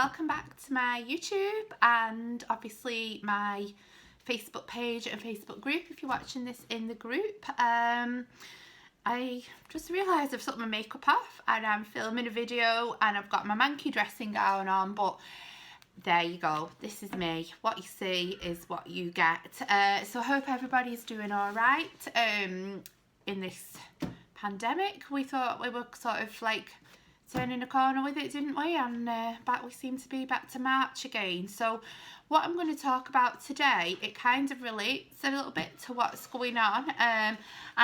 welcome back to my YouTube and obviously my Facebook page and Facebook group if you're watching this in the group. I just realised I've took my makeup off and I'm filming a video and I've got my manky dressing gown on, but there you go, this is me. What you see is what you get. So I hope everybody's doing alright. In this pandemic, we thought we were sort of like turning a corner with it, didn't we? And back we seem to be back to March again. So what I'm going to talk about today, it kind of relates a little bit to what's going on, and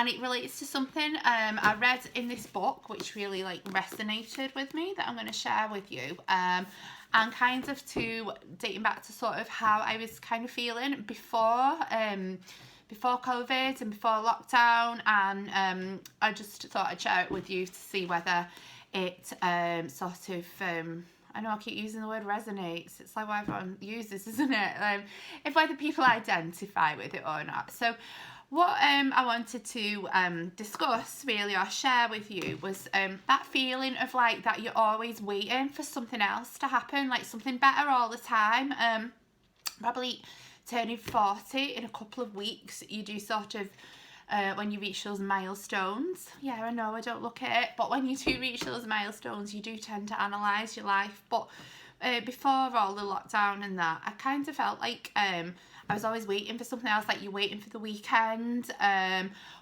it relates to something I read in this book which really resonated with me that I'm going to share with you, and kind of to dating back to sort of how I was kind of feeling before COVID and before lockdown, and I just thought I'd share it with you to see whether it sort of, I know I keep using the word resonates, it's like what everyone uses, isn't it? If whether people identify with it or not. So what I wanted to discuss really, or share with you, was that feeling of that you're always waiting for something else to happen, like something better all the time. Probably turning 40 in a couple of weeks, you do sort of, when you reach those milestones, yeah, I know I don't look at it, but when you do reach those milestones, you do tend to analyse your life. But before all the lockdown and that, I kind of felt like I was always waiting for something else, like you're waiting for the weekend,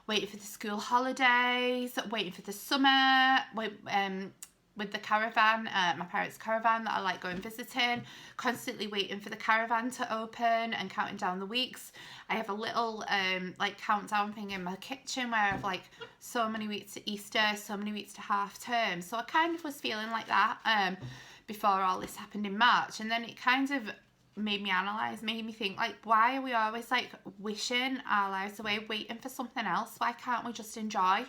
waiting for the school holidays, waiting for the summer, with the caravan, my parents' caravan that I like going visiting, constantly waiting for the caravan to open and counting down the weeks. I have a little countdown thing in my kitchen where I've so many weeks to Easter, so many weeks to half term. So I kind of was feeling like that before all this happened in March, and then it kind of made me analyse, made me think, why are we always wishing our lives away, waiting for something else? Why can't we just enjoy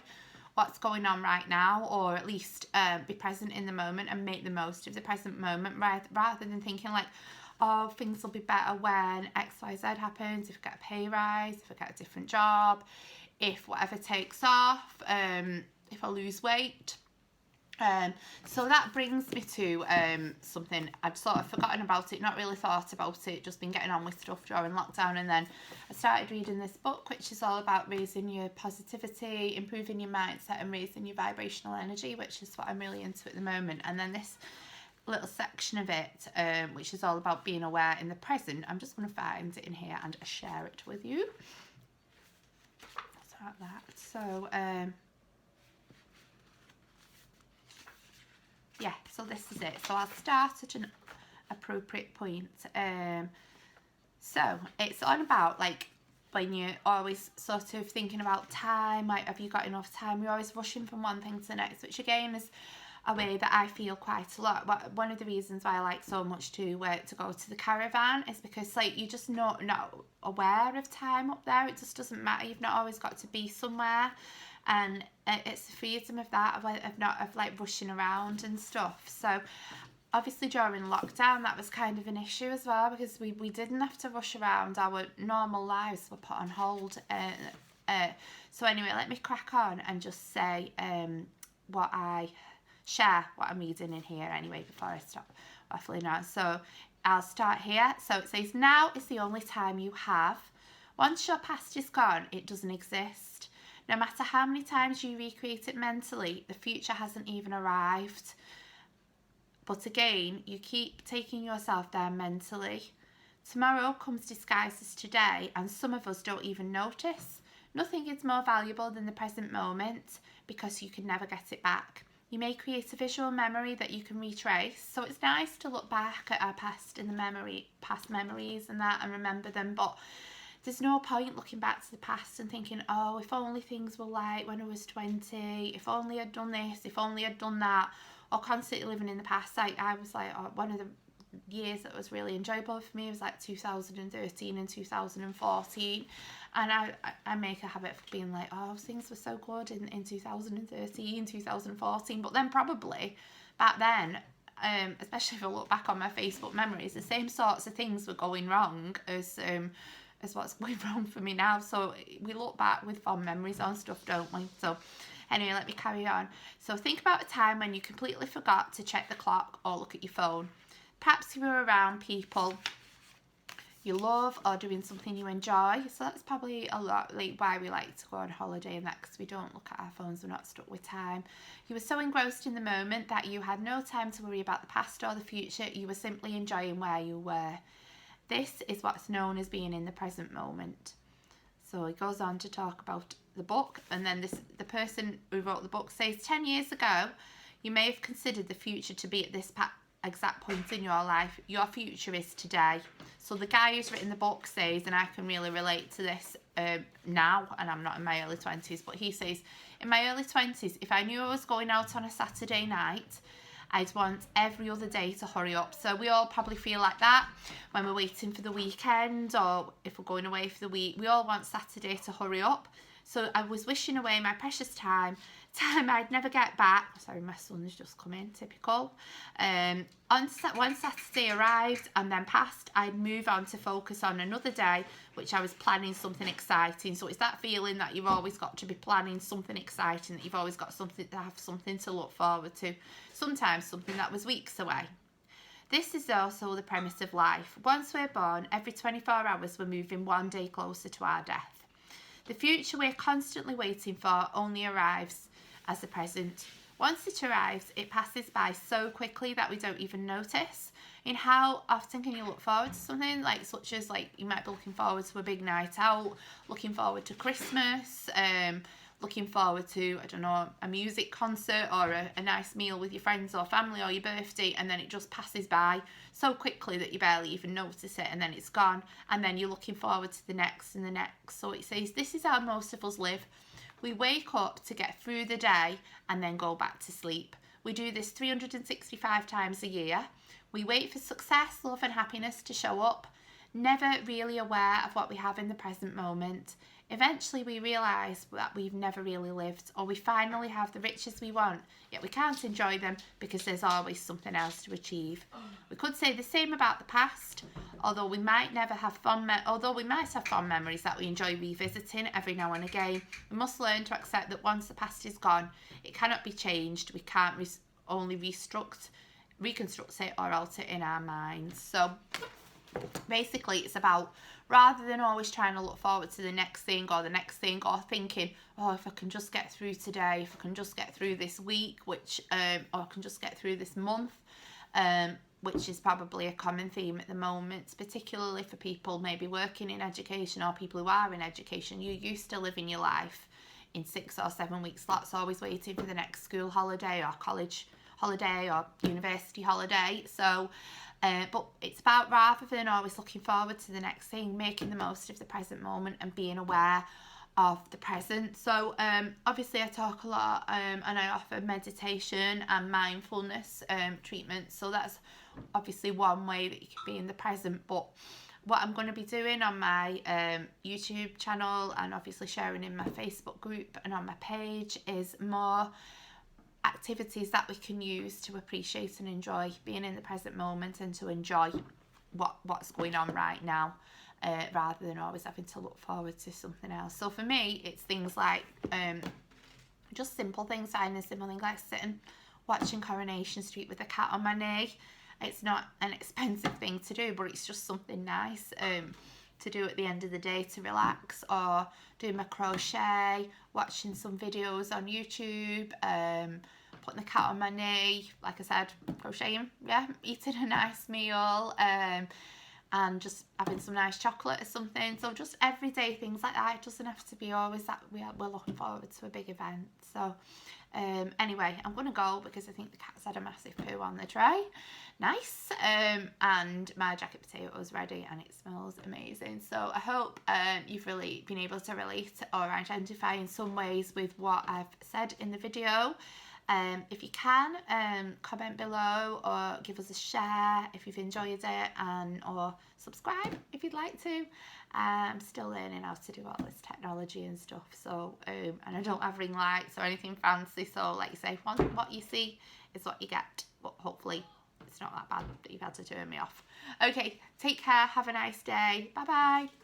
what's going on right now, or at least be present in the moment and make the most of the present moment, rather than thinking oh, things will be better when XYZ happens, if I get a pay rise, if I get a different job, if whatever takes off, if I lose weight. So that brings me to something I'd sort of forgotten about it, not really thought about it, just been getting on with stuff during lockdown, and then I started reading this book which is all about raising your positivity, improving your mindset and raising your vibrational energy, which is what I'm really into at the moment. And then this little section of it which is all about being aware in the present, I'm just going to find it in here and share it with you. So like that. So yeah, so this is it. So I'll start at an appropriate point. So it's on about when you're always sort of thinking about time, have you got enough time? You're always rushing from one thing to the next, which again is a way that I feel quite a lot. One of the reasons why I like so much to go to the caravan is because you're just not aware of time up there. It just doesn't matter. You've not always got to be somewhere. And it's the freedom of that, of rushing around and stuff. So obviously during lockdown that was kind of an issue as well, because we didn't have to rush around. Our normal lives were put on hold. So anyway, let me crack on and just say what I'm reading in here anyway before I stop waffling on. So I'll start here. So it says, now is the only time you have. Once your past is gone, it doesn't exist. No matter how many times you recreate it mentally, the future hasn't even arrived. But again, you keep taking yourself there mentally. Tomorrow comes disguised as today, and some of us don't even notice. Nothing is more valuable than the present moment, because you can never get it back. You may create a visual memory that you can retrace, so it's nice to look back at our past and past memories and that, and remember them, but there's no point looking back to the past and thinking, oh, if only things were like when I was 20, if only I'd done this, if only I'd done that, or constantly living in the past. I was one of the years that was really enjoyable for me was 2013 and 2014, and I make a habit of being oh, things were so good in 2013, 2014, but then probably back then, especially if I look back on my Facebook memories, the same sorts of things were going wrong as what's going wrong for me now. So we look back with fond memories on stuff, don't we? So anyway, let me carry on. So think about a time when you completely forgot to check the clock or look at your phone. perhaps you're around people you love or doing something you enjoy. So that's probably a lot like why we like to go on holiday and that, because we don't look at our phones, we're not stuck with time. You were so engrossed in the moment that you had no time to worry about the past or the future. You were simply enjoying where you were. This is what's known as being in the present moment. So he goes on to talk about the book, and then the person who wrote the book says, 10 years ago, you may have considered the future to be at this exact point in your life. Your future is today. So the guy who's written the book says, and I can really relate to this now, and I'm not in my early 20s, but he says, in my early 20s, if I knew I was going out on a Saturday night, I'd want every other day to hurry up. So we all probably feel like that when we're waiting for the weekend, or if we're going away for the week. We all want Saturday to hurry up. So I was wishing away my precious time I'd never get back. Sorry, my son's just come in, typical. When Saturday arrived and then passed, I'd move on to focus on another day, which I was planning something exciting. So it's that feeling that you've always got to be planning something exciting, that you've always got something to have something to look forward to, sometimes something that was weeks away. This is also the premise of life. Once we're born, every 24 hours we're moving one day closer to our death. The future we're constantly waiting for only arrives as the present. Once it arrives, it passes by so quickly that we don't even notice. In how often can you look forward to something such as you might be looking forward to a big night out, looking forward to Christmas, looking forward to, I don't know, a music concert or a nice meal with your friends or family or your birthday, and then it just passes by so quickly that you barely even notice it, and then it's gone, and then you're looking forward to the next and the next. So it says this is how most of us live. We wake up to get through the day and then go back to sleep. We do this 365 times a year. We wait for success, love and happiness to show up, never really aware of what we have in the present moment. Eventually we realise that we've never really lived, or we finally have the riches we want, yet we can't enjoy them because there's always something else to achieve. We could say the same about the past, although we might have fond memories that we enjoy revisiting every now and again. We must learn to accept that once the past is gone, it cannot be changed. We can't only reconstruct it or alter it in our minds. So basically it's about, rather than always trying to look forward to the next thing or thinking, oh, if I can just get through today, if I can just get through this week, or I can just get through this month, which is probably a common theme at the moment, particularly for people maybe working in education or people who are in education. You're used to living your life in 6 or 7 week slots, always waiting for the next school holiday or college holiday or university holiday. So but it's about, rather than always looking forward to the next thing, making the most of the present moment and being aware of the present. So obviously I talk a lot and I offer meditation and mindfulness treatments. So that's obviously one way that you can be in the present. But what I'm going to be doing on my YouTube channel and obviously sharing in my Facebook group and on my page is more activities that we can use to appreciate and enjoy being in the present moment and to enjoy what's going on right now, rather than always having to look forward to something else. So for me, it's things like just simple things, like sitting watching Coronation Street with a cat on my knee. It's not an expensive thing to do, but it's just something nice to do at the end of the day to relax, or doing my crochet, watching some videos on YouTube, putting the cat on my knee, like I said, crocheting, eating a nice meal, and just having some nice chocolate or something. So just everyday things like that. It doesn't have to be always that we're looking forward to a big event. So anyway, I'm going to go because I think the cat's had a massive poo on the tray. Nice. And my jacket potato is ready and it smells amazing. So I hope you've really been able to relate or identify in some ways with what I've said in the video. If you can, comment below or give us a share if you've enjoyed it, or subscribe if you'd like to. I'm still learning how to do all this technology and stuff, so and I don't have ring lights or anything fancy, so like you say, what you see is what you get, but hopefully it's not that bad that you've had to turn me off. Okay, take care, have a nice day, bye bye.